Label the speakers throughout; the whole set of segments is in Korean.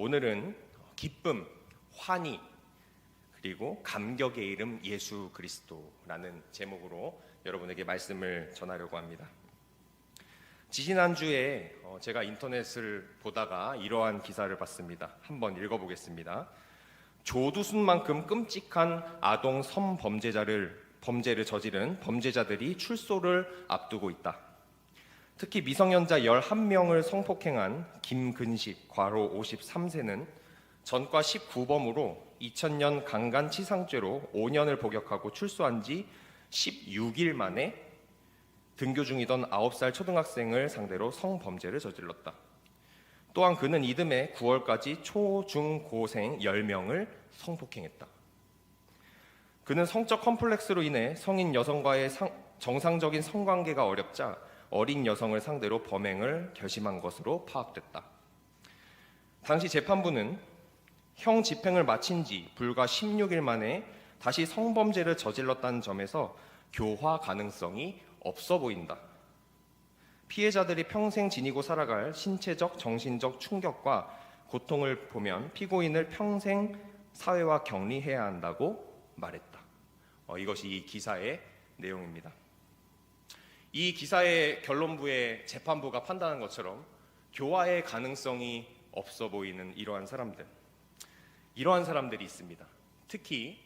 Speaker 1: 오늘은 기쁨, 환희, 그리고 감격의 이름 예수 그리스도라는 제목으로 여러분에게 말씀을 전하려고 합니다. 지지난주에 제가 인터넷을 보다가 이러한 기사를 봤습니다. 한번 읽어보겠습니다. 조두순만큼 끔찍한 아동 범죄를 저지른 범죄자들이 출소를 앞두고 있다. 특히 미성년자 11명을 성폭행한 김근식 괄호 53세는 전과 19범으로 2000년 강간치상죄로 5년을 복역하고 출소한 지 16일 만에 등교 중이던 9살 초등학생을 상대로 성범죄를 저질렀다. 또한 그는 이듬해 9월까지 초, 중, 고생 10명을 성폭행했다. 그는 성적 컴플렉스로 인해 성인 여성과의 정상적인 성관계가 어렵자 어린 여성을 상대로 범행을 결심한 것으로 파악됐다. 당시 재판부는 형 집행을 마친 지 불과 16일 만에 다시 성범죄를 저질렀다는 점에서 교화 가능성이 없어 보인다. 피해자들이 평생 지니고 살아갈 신체적, 정신적 충격과 고통을 보면 피고인을 평생 사회와 격리해야 한다고 말했다. 이것이 이 기사의 내용입니다. 이 기사의 결론부에 재판부가 판단한 것처럼 교화의 가능성이 없어 보이는 이러한 사람들이 있습니다. 특히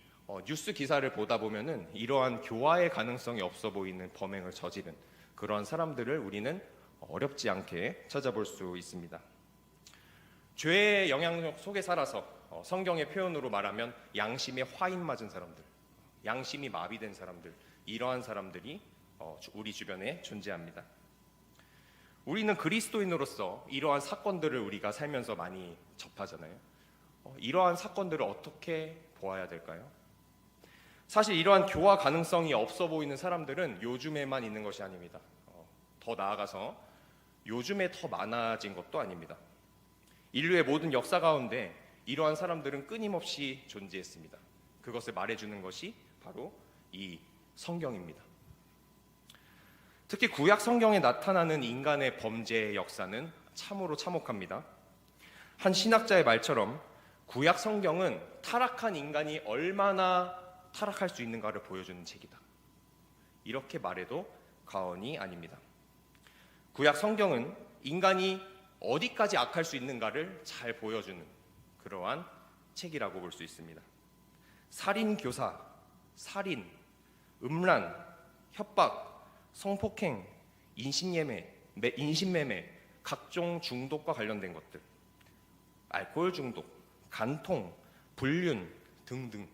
Speaker 1: 뉴스 기사를 보다 보면은 이러한 교화의 가능성이 없어 보이는 범행을 저지른 그러한 사람들을 우리는 어렵지 않게 찾아볼 수 있습니다. 죄의 영향력 속에 살아서 성경의 표현으로 말하면 양심에 화인 맞은 사람들, 양심이 마비된 사람들, 이러한 사람들이 우리 주변에 존재합니다. 우리는 그리스도인으로서 이러한 사건들을 우리가 살면서 많이 접하잖아요. 이러한 사건들을 어떻게 보아야 될까요? 사실 이러한 교화 가능성이 없어 보이는 사람들은 요즘에만 있는 것이 아닙니다. 더 나아가서 요즘에 더 많아진 것도 아닙니다. 인류의 모든 역사 가운데 이러한 사람들은 끊임없이 존재했습니다. 그것을 말해주는 것이 바로 이 성경입니다. 특히 구약 성경에 나타나는 인간의 범죄의 역사는 참으로 참혹합니다. 한 신학자의 말처럼 구약 성경은 타락한 인간이 얼마나 타락할 수 있는가를 보여주는 책이다. 이렇게 말해도 과언이 아닙니다. 구약 성경은 인간이 어디까지 악할 수 있는가를 잘 보여주는 그러한 책이라고 볼 수 있습니다. 살인 교사, 살인, 음란, 협박, 성폭행, 인신매매, 각종 중독과 관련된 것들, 알코올 중독, 간통, 불륜 등등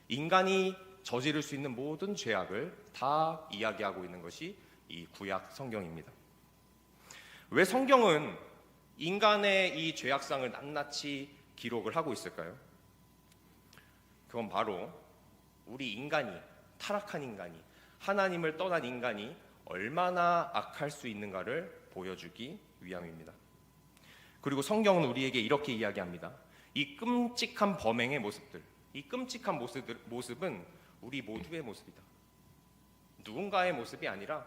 Speaker 1: 인간이 저지를 수 있는 모든 죄악을 다 이야기하고 있는 것이 이 구약 성경입니다. 왜 성경은 인간의 이 죄악상을 낱낱이 기록을 하고 있을까요? 그건 바로 우리 인간이, 타락한 인간이, 하나님을 떠난 인간이 얼마나 악할 수 있는가를 보여주기 위함입니다. 그리고 성경은 우리에게 이렇게 이야기합니다. 이 끔찍한 범행의 모습들, 이 끔찍한 모습은 우리 모두의 모습이다. 누군가의 모습이 아니라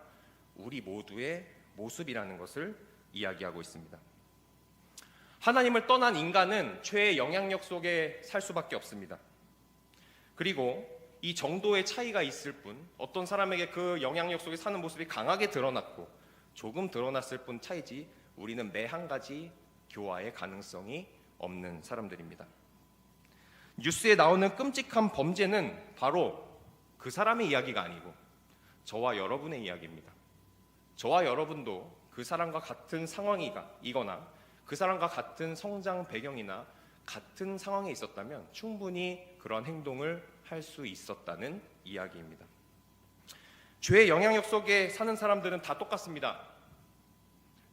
Speaker 1: 우리 모두의 모습이라는 것을 이야기하고 있습니다. 하나님을 떠난 인간은 죄의 영향력 속에 살 수밖에 없습니다. 그리고 이 정도의 차이가 있을 뿐, 어떤 사람에게 그 영향력 속에 사는 모습이 강하게 드러났고 조금 드러났을 뿐 차이지 우리는 매 한 가지 교화의 가능성이 없는 사람들입니다. 뉴스에 나오는 끔찍한 범죄는 바로 그 사람의 이야기가 아니고 저와 여러분의 이야기입니다. 저와 여러분도 그 사람과 같은 상황이거나 그 사람과 같은 성장 배경이나 같은 상황에 있었다면 충분히 그런 행동을 할 수 있었다는 이야기입니다. 죄의 영향력 속에 사는 사람들은 다 똑같습니다.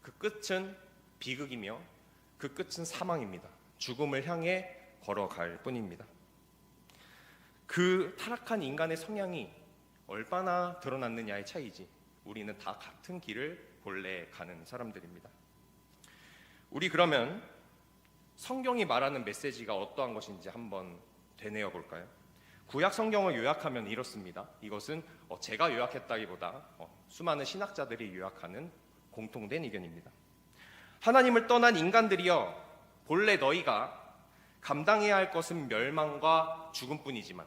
Speaker 1: 그 끝은 비극이며 그 끝은 사망입니다. 죽음을 향해 걸어갈 뿐입니다. 그 타락한 인간의 성향이 얼마나 드러났느냐의 차이지 우리는 다 같은 길을 본래 가는 사람들입니다. 우리 그러면 성경이 말하는 메시지가 어떠한 것인지 한번 되뇌어 볼까요? 구약 성경을 요약하면 이렇습니다. 이것은 제가 요약했다기보다 수많은 신학자들이 요약하는 공통된 의견입니다. 하나님을 떠난 인간들이여 본래 너희가 감당해야 할 것은 멸망과 죽음뿐이지만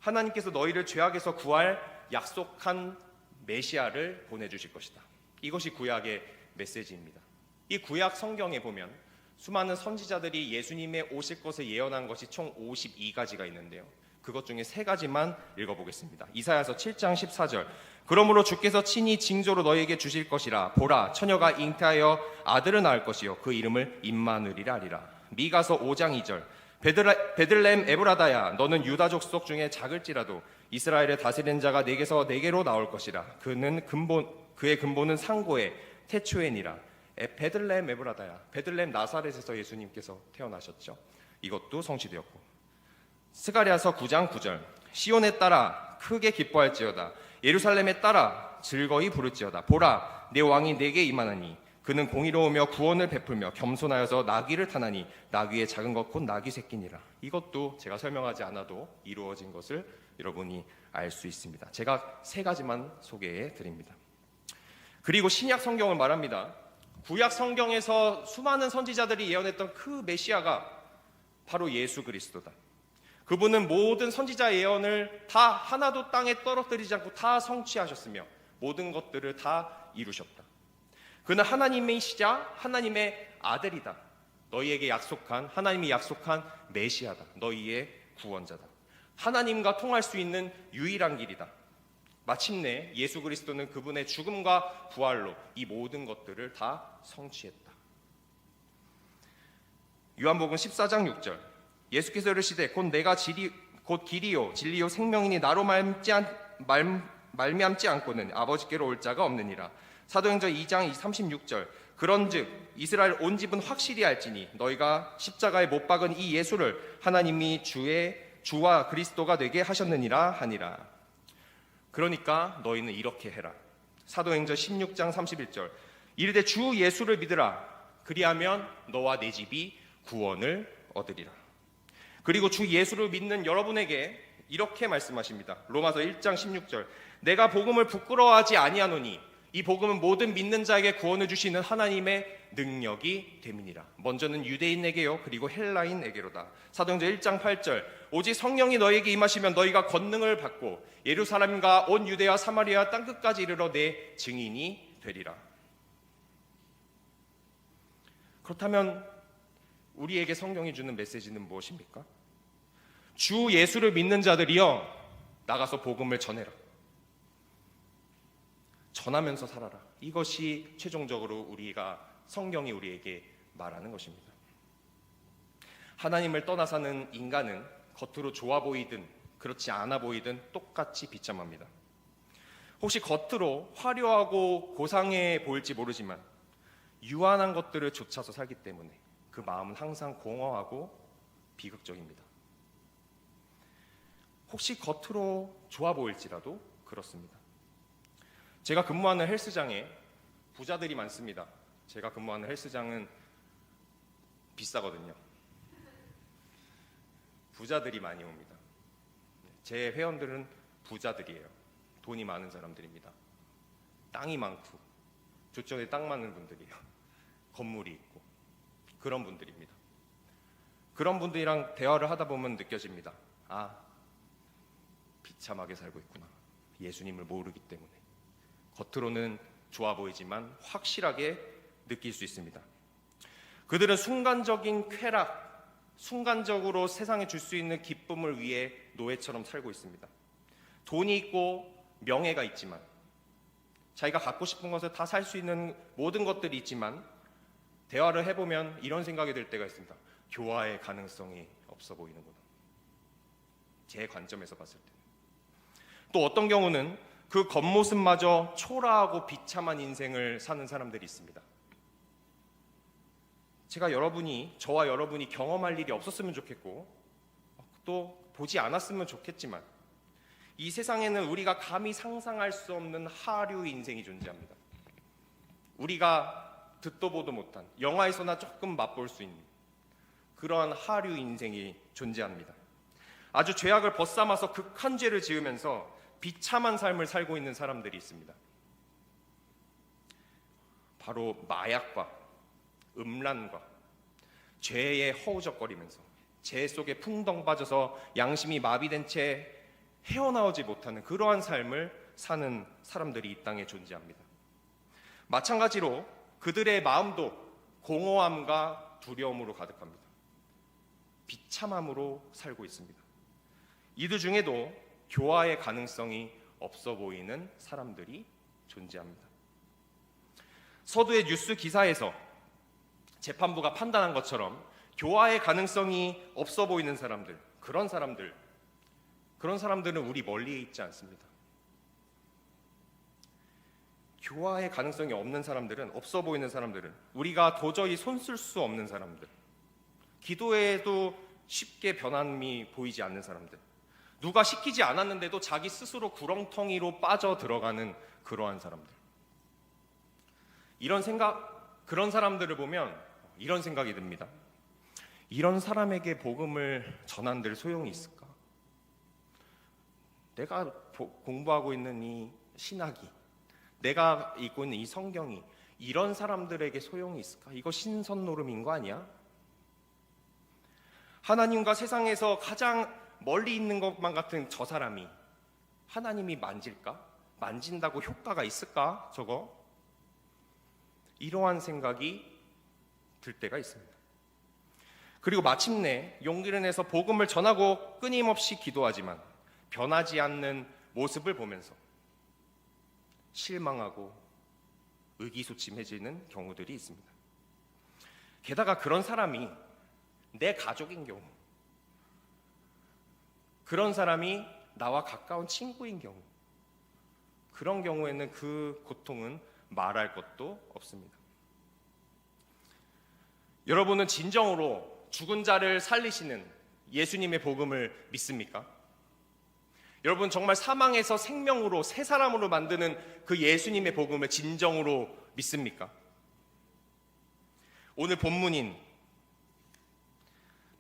Speaker 1: 하나님께서 너희를 죄악에서 구할 약속한 메시아를 보내주실 것이다. 이것이 구약의 메시지입니다. 이 구약 성경에 보면 수많은 선지자들이 예수님의 오실 것을 예언한 것이 총 52가지가 있는데요. 그것 중에 3가지만 읽어보겠습니다. 이사야서 7장 14절. 그러므로 주께서 친히 징조로 너희에게 주실 것이라. 보라, 처녀가 잉태하여 아들을 낳을 것이요 그 이름을 임마누엘이라 하리라. 미가서 5장 2절. 베들레헴 에브라다야, 너는 유다 족속 중에 작을지라도 이스라엘의 다스리는 자가 내게서 내게로 나올 것이라. 그의 근본은 상고의 태초에니라. 베들레헴 에브라다야, 베들레헴 나사렛에서 예수님께서 태어나셨죠. 이것도 성취되었고, 스가랴서 9장 9절. 시온에 따라 크게 기뻐할지어다. 예루살렘에 따라 즐거이 부를지어다. 보라, 내 왕이 내게 임하나니 그는 공의로우며 구원을 베풀며 겸손하여서 나귀를 타나니 나귀의 작은 것 곧 나귀 새끼니라. 이것도 제가 설명하지 않아도 이루어진 것을 여러분이 알 수 있습니다. 제가 3가지만 소개해 드립니다. 그리고 신약 성경을 말합니다. 구약 성경에서 수많은 선지자들이 예언했던 그 메시아가 바로 예수 그리스도다. 그분은 모든 선지자 예언을 다 하나도 땅에 떨어뜨리지 않고 다 성취하셨으며 모든 것들을 다 이루셨다. 그는 하나님이시자 하나님의 아들이다. 너희에게 약속한, 하나님이 약속한 메시아다. 너희의 구원자다. 하나님과 통할 수 있는 유일한 길이다. 마침내 예수 그리스도는 그분의 죽음과 부활로 이 모든 것들을 다 성취했다. 요한복음 14장 6절. 예수께서 이르시되 곧 길이요 진리요 생명이니 나로 말미암지 않고는 아버지께로 올 자가 없느니라. 사도행전 2장 36절. 그런즉 이스라엘 온 집은 확실히 알지니 너희가 십자가에 못 박은 이 예수를 하나님이 주와 그리스도가 되게 하셨느니라 하니라. 그러니까 너희는 이렇게 해라. 사도행전 16장 31절. 이르되 주 예수를 믿으라. 그리하면 너와 내 집이 구원을 얻으리라. 그리고 주 예수를 믿는 여러분에게 이렇게 말씀하십니다. 로마서 1장 16절. 내가 복음을 부끄러워하지 아니하노니 이 복음은 모든 믿는 자에게 구원을 주시는 하나님의 능력이 됨이니라. 먼저는 유대인에게요 그리고 헬라인에게로다. 사도행전 1장 8절. 오직 성령이 너희에게 임하시면 너희가 권능을 받고 예루살렘과 온 유대와 사마리아 땅끝까지 이르러 내 증인이 되리라. 그렇다면 우리에게 성경이 주는 메시지는 무엇입니까? 주 예수를 믿는 자들이여 나가서 복음을 전해라. 전하면서 살아라. 이것이 최종적으로 성경이 우리에게 말하는 것입니다. 하나님을 떠나 사는 인간은 겉으로 좋아 보이든 그렇지 않아 보이든 똑같이 비참합니다. 혹시 겉으로 화려하고 고상해 보일지 모르지만 유한한 것들을 좇아서 살기 때문에 그 마음은 항상 공허하고 비극적입니다. 혹시 겉으로 좋아 보일지라도 그렇습니다. 제가 근무하는 헬스장에 부자들이 많습니다. 제가 근무하는 헬스장은 비싸거든요. 부자들이 많이 옵니다. 제 회원들은 부자들이에요. 돈이 많은 사람들입니다. 땅이 많고 조건에 딱 맞는 분들이에요. 건물이 있고 그런 분들입니다. 그런 분들이랑 대화를 하다 보면 느껴집니다. 아, 비참하게 살고 있구나. 예수님을 모르기 때문에. 겉으로는 좋아 보이지만 확실하게 느낄 수 있습니다. 그들은 순간적인 쾌락, 순간적으로 세상에 줄 수 있는 기쁨을 위해 노예처럼 살고 있습니다. 돈이 있고 명예가 있지만, 자기가 갖고 싶은 것을 다 살 수 있는 모든 것들이 있지만 대화를 해보면 이런 생각이 들 때가 있습니다. 교화의 가능성이 없어 보이는구나. 제 관점에서 봤을 때. 또 어떤 경우는 그 겉모습마저 초라하고 비참한 인생을 사는 사람들이 있습니다. 저와 여러분이 경험할 일이 없었으면 좋겠고 또 보지 않았으면 좋겠지만 이 세상에는 우리가 감히 상상할 수 없는 하류 인생이 존재합니다. 우리가 듣도 보도 못한, 영화에서나 조금 맛볼 수 있는 그러한 하류 인생이 존재합니다. 아주 죄악을 벗삼아서 극한 죄를 지으면서 비참한 삶을 살고 있는 사람들이 있습니다. 바로 마약과 음란과 죄에 허우적거리면서 죄 속에 풍덩 빠져서 양심이 마비된 채 헤어나오지 못하는 그러한 삶을 사는 사람들이 이 땅에 존재합니다. 마찬가지로 그들의 마음도 공허함과 두려움으로 가득합니다. 비참함으로 살고 있습니다. 이들 중에도 교화의 가능성이 없어 보이는 사람들이 존재합니다. 서두의 뉴스 기사에서 재판부가 판단한 것처럼 교화의 가능성이 없어 보이는 사람들, 그런 사람들은 우리 멀리에 있지 않습니다. 교화의 가능성이 없는 사람들은, 없어 보이는 사람들은 우리가 도저히 손쓸 수 없는 사람들, 기도에도 쉽게 변함이 보이지 않는 사람들, 누가 시키지 않았는데도 자기 스스로 구렁텅이로 빠져 들어가는 그러한 사람들. 그런 사람들을 보면 이런 생각이 듭니다. 이런 사람에게 복음을 전한들 소용이 있을까? 내가 공부하고 있는 이 신학이, 내가 읽고 있는 이 성경이 이런 사람들에게 소용이 있을까? 이거 신선 노름인 거 아니야? 하나님과 세상에서 가장 멀리 있는 것만 같은 저 사람이 하나님이 만질까? 만진다고 효과가 있을까? 저거? 이러한 생각이 들 때가 있습니다. 그리고 마침내 용기를 내서 복음을 전하고 끊임없이 기도하지만 변하지 않는 모습을 보면서 실망하고 의기소침해지는 경우들이 있습니다. 게다가 그런 사람이 내 가족인 경우, 그런 사람이 나와 가까운 친구인 경우, 그런 경우에는 그 고통은 말할 것도 없습니다. 여러분은 진정으로 죽은 자를 살리시는 예수님의 복음을 믿습니까? 여러분 정말 사망에서 생명으로 새 사람으로 만드는 그 예수님의 복음을 진정으로 믿습니까? 오늘 본문인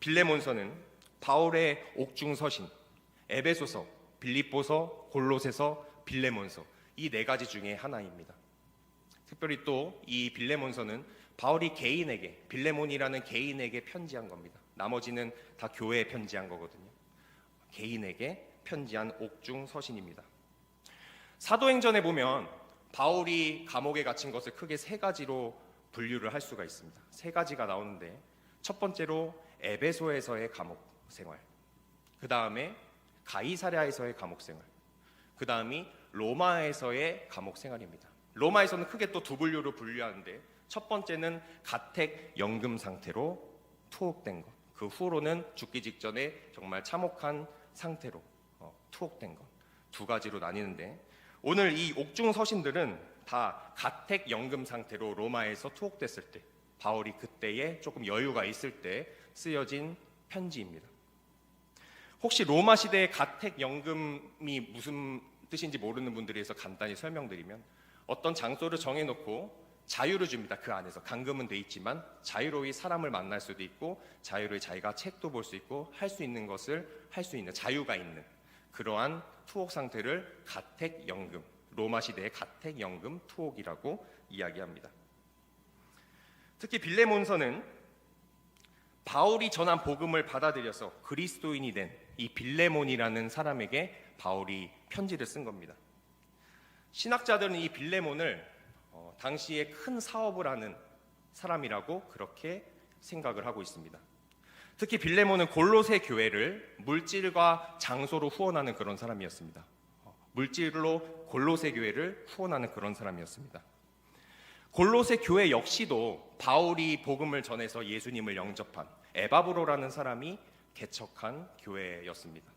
Speaker 1: 빌레몬서는 바울의 옥중 서신, 에베소서, 빌립보서, 골로새서, 빌레몬서, 이 네 가지 중에 하나입니다. 특별히 또 이 빌레몬서는 바울이 개인에게, 빌레몬이라는 개인에게 편지한 겁니다. 나머지는 다 교회에 편지한 거거든요. 개인에게 편지한 옥중 서신입니다. 사도행전에 보면 바울이 감옥에 갇힌 것을 크게 세 가지로 분류를 할 수가 있습니다. 세 가지가 나오는데, 첫 번째로 에베소에서의 감옥 생활, 그 다음에 가이사랴에서의 감옥 생활, 그 다음이 로마에서의 감옥 생활입니다. 로마에서는 크게 또 두 분류로 분류하는데, 첫 번째는 가택 연금 상태로 투옥된 것, 그 후로는 죽기 직전에 정말 참혹한 상태로 투옥된 것, 두 가지로 나뉘는데, 오늘 이 옥중 서신들은 다 가택 연금 상태로 로마에서 투옥됐을 때, 바울이 그때에 조금 여유가 있을 때 쓰여진 편지입니다. 혹시 로마 시대의 가택 연금이 무슨 뜻인지 모르는 분들에 대해서 간단히 설명드리면, 어떤 장소를 정해놓고 자유를 줍니다. 그 안에서 감금은 돼 있지만 자유로이 사람을 만날 수도 있고, 자유로이 자기가 책도 볼 수 있고, 할 수 있는 것을 할 수 있는 자유가 있는 그러한 투옥 상태를 가택연금, 로마 시대의 가택연금 투옥이라고 이야기합니다. 특히 빌레몬서는 바울이 전한 복음을 받아들여서 그리스도인이 된 이 빌레몬이라는 사람에게 바울이 편지를 쓴 겁니다. 신학자들은 이 빌레몬을 당시에 큰 사업을 하는 사람이라고 그렇게 생각을 하고 있습니다. 특히 빌레몬은 골로새 교회를 물질과 장소로 후원하는 그런 사람이었습니다. 물질로 골로새 교회를 후원하는 그런 사람이었습니다. 골로새 교회 역시도 바울이 복음을 전해서 예수님을 영접한 에바브로라는 사람이 개척한 교회였습니다.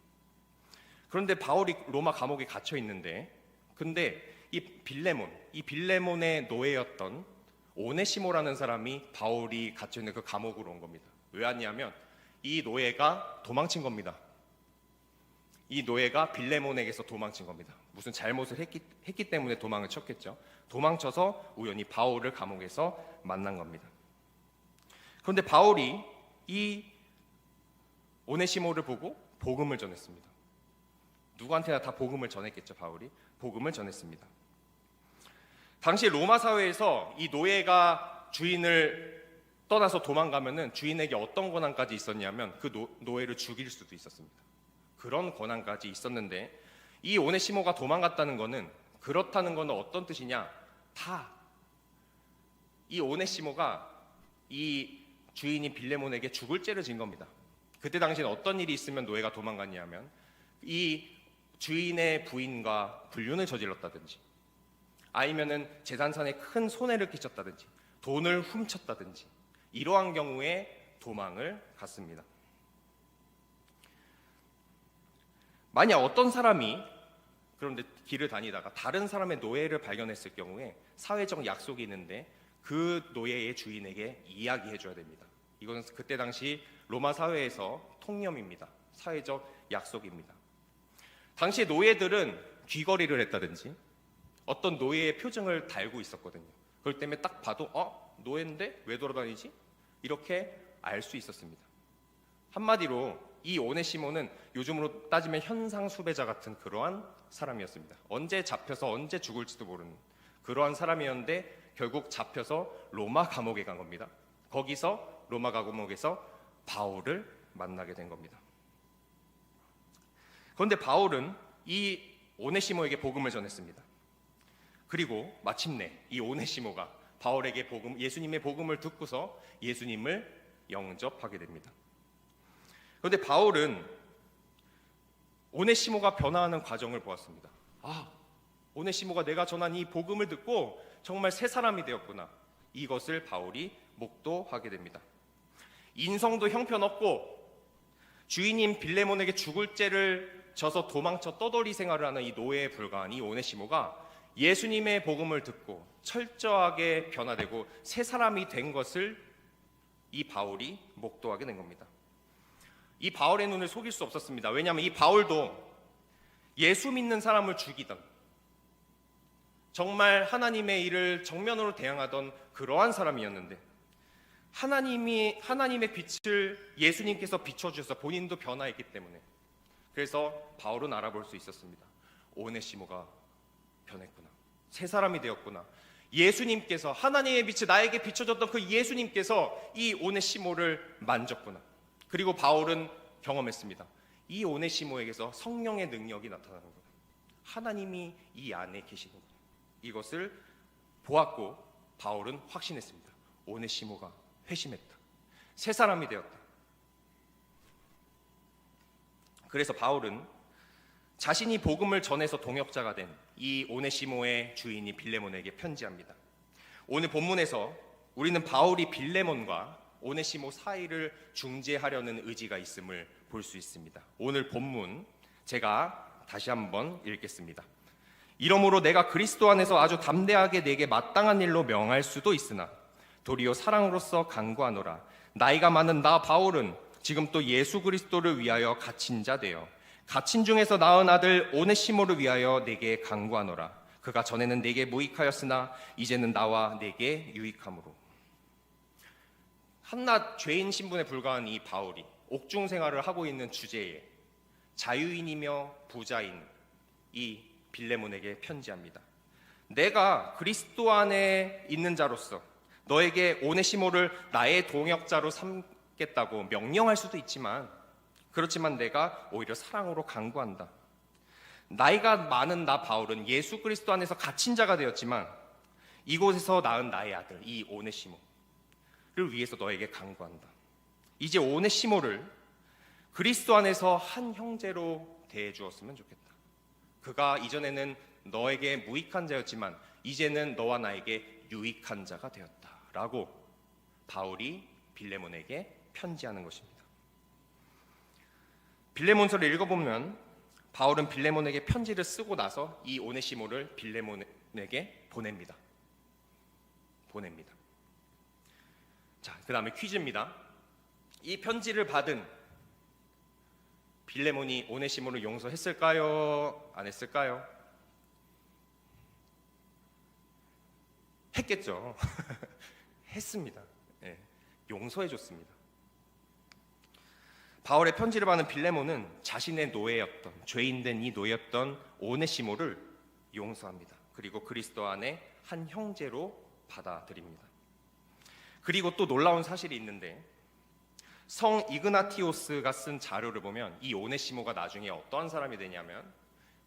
Speaker 1: 그런데 바울이 로마 감옥에 갇혀 있는데, 근데 이 빌레몬의 노예였던 오네시모라는 사람이 바울이 갇혀 있는 그 감옥으로 온 겁니다. 왜 왔냐면 이 노예가 도망친 겁니다. 이 노예가 빌레몬에게서 도망친 겁니다. 무슨 잘못을 했기 때문에 도망을 쳤겠죠. 도망쳐서 우연히 바울을 감옥에서 만난 겁니다. 그런데 바울이 이 오네시모를 보고 복음을 전했습니다. 누구한테나 다 복음을 전했겠죠. 바울이 복음을 전했습니다. 당시 로마 사회에서 이 노예가 주인을 떠나서 도망가면은 주인에게 어떤 권한까지 있었냐면 그 노예를 죽일 수도 있었습니다. 그런 권한까지 있었는데 이 오네시모가 도망갔다는 거는, 그렇다는 거는 어떤 뜻이냐? 다 이 오네시모가 이 주인이 빌레몬에게 죽을 죄를 진 겁니다. 그때 당시엔 어떤 일이 있으면 노예가 도망갔냐면 이 주인의 부인과 불륜을 저질렀다든지, 아니면은 재산산에 큰 손해를 끼쳤다든지, 돈을 훔쳤다든지, 이러한 경우에 도망을 갔습니다. 만약 어떤 사람이 그런데 길을 다니다가 다른 사람의 노예를 발견했을 경우에 사회적 약속이 있는데 그 노예의 주인에게 이야기해 줘야 됩니다. 이건 그때 당시 로마 사회에서 통념입니다. 사회적 약속입니다. 당시 노예들은 귀걸이를 했다든지 어떤 노예의 표정을 달고 있었거든요. 그렇기 때문에 딱 봐도 노예인데 왜 돌아다니지? 이렇게 알 수 있었습니다. 한마디로 이 오네시모는 요즘으로 따지면 현상 수배자 같은 그러한 사람이었습니다. 언제 잡혀서 언제 죽을지도 모르는 그러한 사람이었는데 결국 잡혀서 로마 감옥에 간 겁니다. 거기서 로마 감옥에서 바울을 만나게 된 겁니다. 그런데 바울은 이 오네시모에게 복음을 전했습니다. 그리고 마침내 이 오네시모가 바울에게 예수님의 복음을 듣고서 예수님을 영접하게 됩니다. 그런데 바울은 오네시모가 변화하는 과정을 보았습니다. 오네시모가 내가 전한 이 복음을 듣고 정말 새 사람이 되었구나. 이것을 바울이 목도하게 됩니다. 인성도 형편없고 주인인 빌레몬에게 죽을 죄를 져서 도망쳐 떠돌이 생활을 하는 이 노예에 불과한 이 오네시모가 예수님의 복음을 듣고 철저하게 변화되고 새 사람이 된 것을 이 바울이 목도하게 된 겁니다. 이 바울의 눈을 속일 수 없었습니다. 왜냐하면 이 바울도 예수 믿는 사람을 죽이던, 정말 하나님의 일을 정면으로 대항하던 그러한 사람이었는데 하나님의 빛을 예수님께서 비춰주셔서 본인도 변화했기 때문에, 그래서 바울은 알아볼 수 있었습니다. 오네시모가 변했구나. 새 사람이 되었구나. 예수님께서, 하나님의 빛이 나에게 비춰졌던 그 예수님께서 이 오네시모를 만졌구나. 그리고 바울은 경험했습니다. 이 오네시모에게서 성령의 능력이 나타나는구나. 하나님이 이 안에 계시는구나. 이것을 보았고 바울은 확신했습니다. 오네시모가 회심했다. 새 사람이 되었다. 그래서 바울은 자신이 복음을 전해서 동역자가 된 이 오네시모의 주인이 빌레몬에게 편지합니다. 오늘 본문에서 우리는 바울이 빌레몬과 오네시모 사이를 중재하려는 의지가 있음을 볼 수 있습니다. 오늘 본문 제가 다시 한번 읽겠습니다. 이러므로 내가 그리스도 안에서 아주 담대하게 내게 마땅한 일로 명할 수도 있으나 도리어 사랑으로서 간구하노라. 나이가 많은 나 바울은 지금 또 예수 그리스도를 위하여 갇힌 자 되어 갇힌 중에서 낳은 아들 오네시모를 위하여 내게 간구하노라. 그가 전에는 내게 무익하였으나 이제는 나와 내게 유익함으로. 한낱 죄인 신분에 불과한 이 바울이 옥중 생활을 하고 있는 주제에 자유인이며 부자인 이 빌레몬에게 편지합니다. 내가 그리스도 안에 있는 자로서 너에게 오네시모를 나의 동역자로 삼겠다고 명령할 수도 있지만, 그렇지만 내가 오히려 사랑으로 간구한다. 나이가 많은 나 바울은 예수 그리스도 안에서 갇힌 자가 되었지만 이곳에서 낳은 나의 아들 이 오네시모를 위해서 너에게 간구한다. 이제 오네시모를 그리스도 안에서 한 형제로 대해 주었으면 좋겠다. 그가 이전에는 너에게 무익한 자였지만 이제는 너와 나에게 유익한 자가 되었다 라고 바울이 빌레몬에게 편지하는 것입니다. 빌레몬서를 읽어보면 바울은 빌레몬에게 편지를 쓰고 나서 이 오네시모를 빌레몬에게 보냅니다. 자, 그 다음에 퀴즈입니다. 이 편지를 받은 빌레몬이 오네시모를 용서했을까요? 안 했을까요? 했겠죠. 했습니다. 네, 용서해줬습니다. 바울의 편지를 받은 빌레몬은 자신의 노예였던, 죄인된 이 노예였던 오네시모를 용서합니다. 그리고 그리스도 안에 한 형제로 받아들입니다. 그리고 또 놀라운 사실이 있는데, 성 이그나티오스가 쓴 자료를 보면 이 오네시모가 나중에 어떠한 사람이 되냐면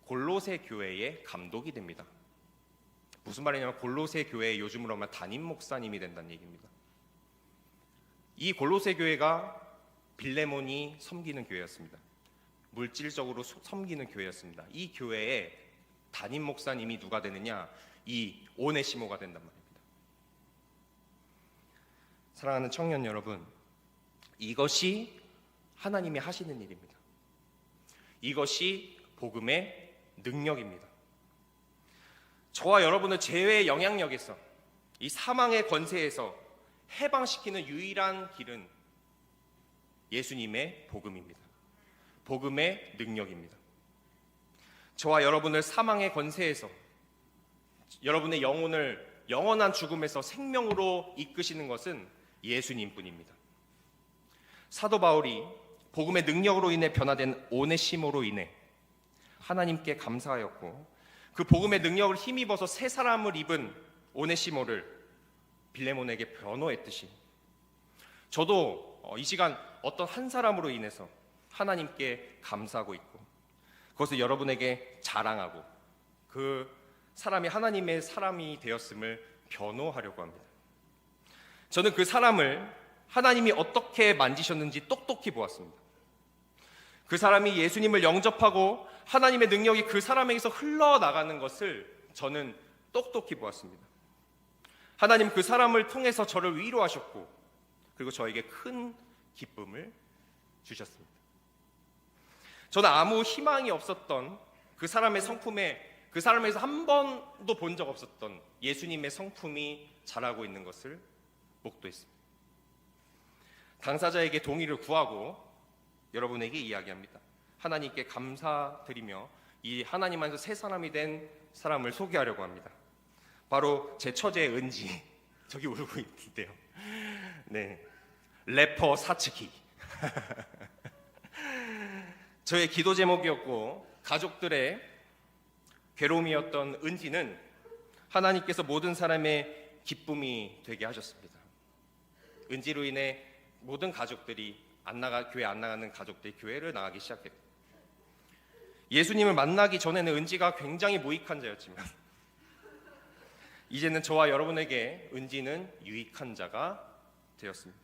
Speaker 1: 골로새 교회의 감독이 됩니다. 무슨 말이냐면 골로새 교회의 요즘으로 하면 담임 목사님이 된다는 얘기입니다. 이 골로새 교회가 빌레몬이 섬기는 교회였습니다. 물질적으로 섬기는 교회였습니다. 이 교회의 담임 목사님이 누가 되느냐? 이 오네시모가 된단 말입니다. 사랑하는 청년 여러분, 이것이 하나님이 하시는 일입니다. 이것이 복음의 능력입니다. 저와 여러분을 죄의 영향력에서, 이 사망의 권세에서 해방시키는 유일한 길은 예수님의 복음입니다. 복음의 능력입니다. 저와 여러분을 사망의 권세에서, 여러분의 영혼을 영원한 죽음에서 생명으로 이끄시는 것은 예수님뿐입니다. 사도 바울이 복음의 능력으로 인해 변화된 오네시모로 인해 하나님께 감사하였고, 그 복음의 능력을 힘입어서 새 사람을 입은 오네시모를 빌레몬에게 변호했듯이, 저도 이 시간 어떤 한 사람으로 인해서 하나님께 감사하고 있고, 그것을 여러분에게 자랑하고 그 사람이 하나님의 사람이 되었음을 변호하려고 합니다. 저는 그 사람을 하나님이 어떻게 만지셨는지 똑똑히 보았습니다. 그 사람이 예수님을 영접하고 하나님의 능력이 그 사람에게서 흘러나가는 것을 저는 똑똑히 보았습니다. 하나님 그 사람을 통해서 저를 위로하셨고, 그리고 저에게 큰 기쁨을 주셨습니다. 저는 아무 희망이 없었던 그 사람의 성품에, 그 사람에서 한 번도 본 적 없었던 예수님의 성품이 자라고 있는 것을 목도했습니다. 당사자에게 동의를 구하고 여러분에게 이야기합니다. 하나님께 감사드리며 이 하나님 안에서 새 사람이 된 사람을 소개하려고 합니다. 바로 제 처제 은지, 저기 울고 있는데요. 네, 래퍼 사츠키. 저의 기도 제목이었고 가족들의 괴로움이었던 은지는 하나님께서 모든 사람의 기쁨이 되게 하셨습니다. 은지로 인해 모든 가족들이 교회 안 나가는 가족들이 교회를 나가기 시작했고, 예수님을 만나기 전에는 은지가 굉장히 무익한 자였지만 이제는 저와 여러분에게 은지는 유익한 자가 되었습니다.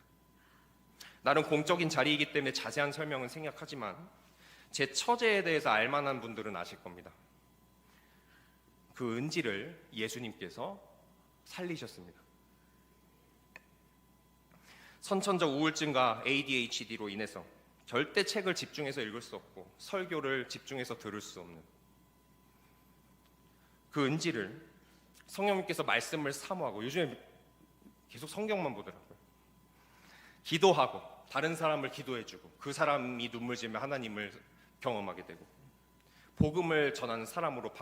Speaker 1: 나름 공적인 자리이기 때문에 자세한 설명은 생략하지만 제 처제에 대해서 알만한 분들은 아실 겁니다. 그 은지를 예수님께서 살리셨습니다. 선천적 우울증과 ADHD로 인해서 절대 책을 집중해서 읽을 수 없고 설교를 집중해서 들을 수 없는 그 은지를 성령님께서 말씀을 사모하고, 요즘에 계속 성경만 보더라고요. 기도하고 다른 사람을 기도해주고 그 사람이 눈물 지으며 하나님을 경험하게 되고 복음을 전하는 사람으로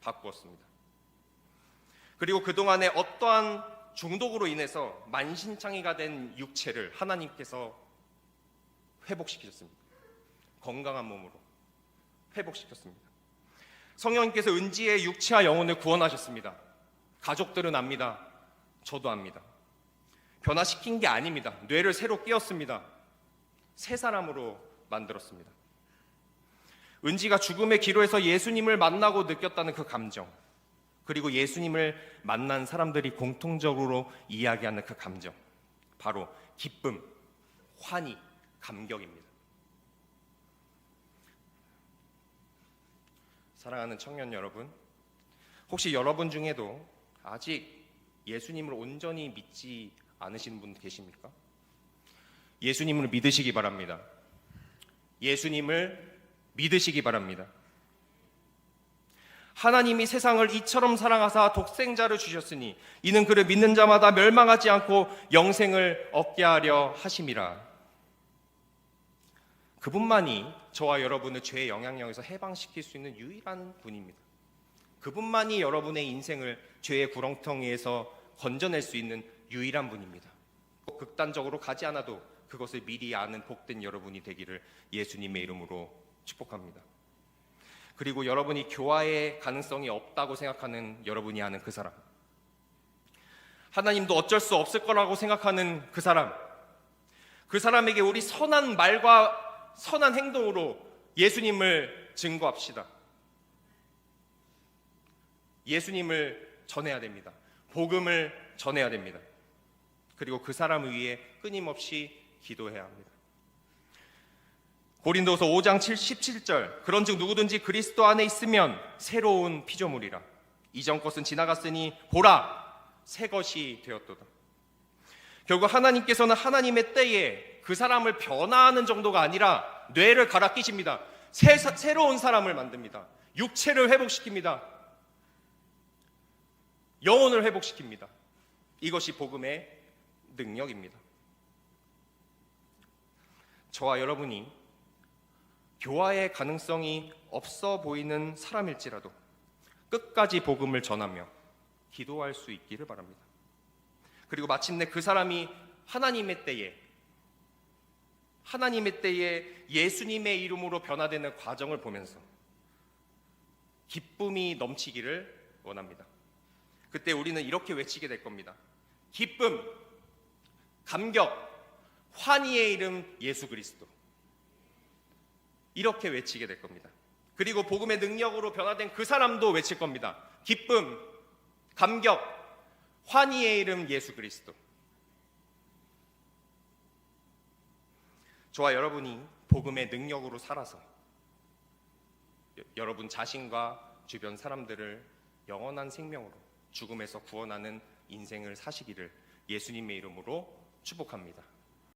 Speaker 1: 바꾸었습니다. 그리고 그동안에 어떠한 중독으로 인해서 만신창이가 된 육체를 하나님께서 회복시키셨습니다. 건강한 몸으로 회복시켰습니다. 성령님께서 은지의 육체와 영혼을 구원하셨습니다. 가족들은 압니다. 저도 압니다. 변화시킨 게 아닙니다. 뇌를 새로 끼웠습니다. 새 사람으로 만들었습니다. 은지가 죽음의 기로에서 예수님을 만나고 느꼈다는 그 감정, 그리고 예수님을 만난 사람들이 공통적으로 이야기하는 그 감정, 바로 기쁨, 환희, 감격입니다. 사랑하는 청년 여러분, 혹시 여러분 중에도 아직 예수님을 온전히 믿지 않으시는 분 계십니까? 예수님을 믿으시기 바랍니다. 예수님을 믿으시기 바랍니다. 하나님이 세상을 이처럼 사랑하사 독생자를 주셨으니 이는 그를 믿는 자마다 멸망하지 않고 영생을 얻게 하려 하심이라. 그분만이 저와 여러분을 죄의 영향력에서 해방시킬 수 있는 유일한 분입니다. 그분만이 여러분의 인생을 죄의 구렁텅이에서 건져낼 수 있는 유일한 분입니다. 극단적으로 가지 않아도 그것을 미리 아는 복된 여러분이 되기를 예수님의 이름으로 축복합니다. 그리고 여러분이 교화의 가능성이 없다고 생각하는 여러분이 아는 그 사람, 하나님도 어쩔 수 없을 거라고 생각하는 그 사람에게 우리 선한 말과 선한 행동으로 예수님을 증거합시다. 예수님을 전해야 됩니다. 복음을 전해야 됩니다. 그리고 그 사람을 위해 끊임없이 기도해야 합니다. 고린도서 5장 17절 그런즉 누구든지 그리스도 안에 있으면 새로운 피조물이라 이전 것은 지나갔으니 보라 새 것이 되었도다. 결국 하나님께서는 하나님의 때에 그 사람을 변화하는 정도가 아니라 뇌를 갈아 끼십니다. 새로운 사람을 만듭니다. 육체를 회복시킵니다. 영혼을 회복시킵니다. 이것이 복음의 능력입니다. 저와 여러분이 교화의 가능성이 없어 보이는 사람일지라도 끝까지 복음을 전하며 기도할 수 있기를 바랍니다. 그리고 마침내 그 사람이 하나님의 때에 예수님의 이름으로 변화되는 과정을 보면서 기쁨이 넘치기를 원합니다. 그때 우리는 이렇게 외치게 될 겁니다. 기쁨, 감격, 환희의 이름 예수 그리스도. 이렇게 외치게 될 겁니다. 그리고 복음의 능력으로 변화된 그 사람도 외칠 겁니다. 기쁨, 감격, 환희의 이름 예수 그리스도. 저와 여러분이 복음의 능력으로 살아서 여러분 자신과 주변 사람들을 영원한 생명으로 죽음에서 구원하는 인생을 사시기를 예수님의 이름으로 축복합니다.